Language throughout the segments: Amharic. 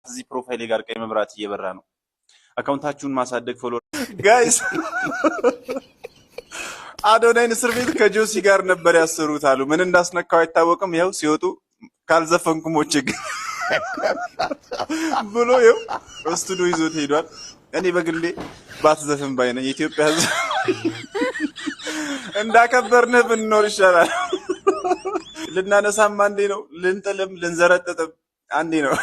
እዚህ ፕሮፋይሌ ጋር ቀይ መብራት እየበራ ነው። አካውንታችሁን ማሳደግ ፎሎወር ጋይስ አዶናይን እስር ቤት ከጆሲ ጋር ነበር ያሰሩት አሉ። ምን እንዳስነካው አይታወቅም። ያው ሲወጡ ካልዘፈንኩ ሞቼ ብሎ ያው ስቱዲዮ ይዞት ሄዷል። እኔ በግሌ ባትዘፍን ባይ ነኝ። የኢትዮጵያ ሕዝብ እንዳከበርንህ ብንኖር ይሻላል። ልናነሳም አንዴ ነው፣ ልንጥልም ልንዘረጥጥም አንዴ ነው።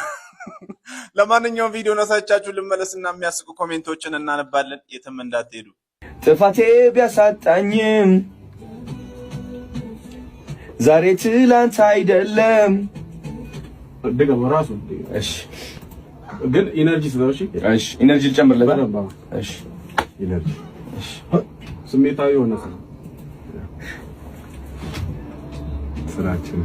ለማንኛውም ቪዲዮ ነሳቻችሁ ልመለስና የሚያስቁ ኮሜንቶችን እናነባለን። የትም እንዳትሄዱ። ጥፋቴ ቢያሳጣኝም ዛሬ ትላንት አይደለም። ደገም ራሱ እሺ፣ ግን ኢነርጂ ስለውሽ እሺ፣ ኢነርጂ ልጨምርለት። እሺ፣ ኢነርጂ እሺ፣ ስሜታዊ ሆነ ስራችን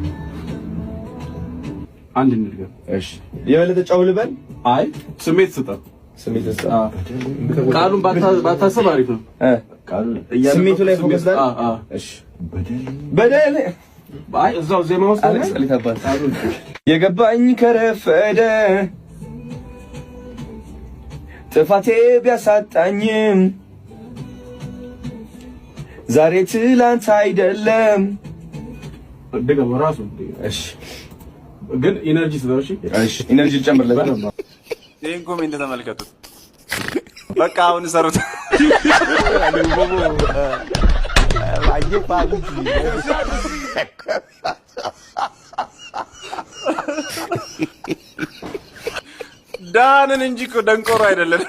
አንድ እንድገም። እሺ፣ የበለጠ ጫው ልበል። አይ ስሜት ስጠው፣ ስሜት ስጠው። ቃሉን ባታስብ አሪፍ ነው። ስሜቱ ላይ ፎከስ ላይ። እሺ፣ በደል አይ እዛው ዜማ ውስጥ የገባኝ ከረፈደ ጥፋቴ ቢያሳጣኝም ዛሬ ትላንት አይደለም። ደገም ራሱ እሺ፣ ግን ኢነርጂ ስለውሽ እሺ፣ ኢነርጂ ልጨምርለት። ይሄን ኮሜንት ተመልከቱት። በቃ አሁን ሰሩት። ዳንን እንጂ እኮ ደንቆሮ አይደለም።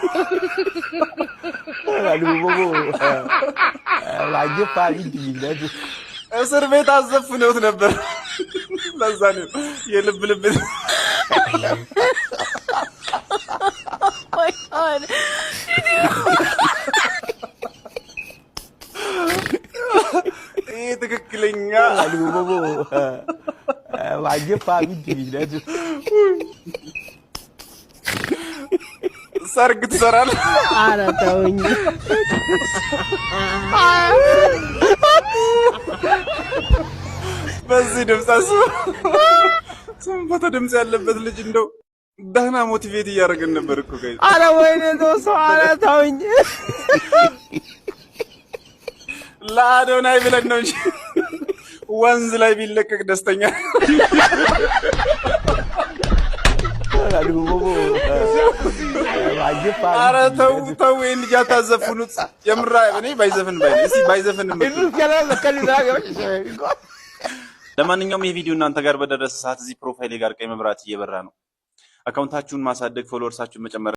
እስር ቤት አዘፍነውት ነበር። ለዛ ነው የልብ ልብ ይሄ ትክክለኛ ሰርግ ትሰራለህ? ኧረ ተውኝ። በዚህ ድምጻስ ሰንፈተ ድምጽ ያለበት ልጅ እንደው ደህና ሞቲቬት እያደረገን ነበር እኮ ጋይስ። ኧረ ወይኔ ተወው፣ ኧረ ተውኝ። ለአዶናይ ብለን ነው እንጂ ወንዝ ላይ ቢለቀቅ ደስተኛ። ኧረ ተው ተው፣ ይሄን ልጅ አታዘፍኑት። የምራ እኔ ባይዘፍን ባይ ነኝ። እስቲ ባይዘፍን ለማንኛውም ይሄ ቪዲዮ እናንተ ጋር በደረሰ ሰዓት እዚህ ፕሮፋይሌ ጋር ቀይ መብራት እየበራ ነው። አካውንታችሁን ማሳደግ ፎሎወርሳችሁን መጨመር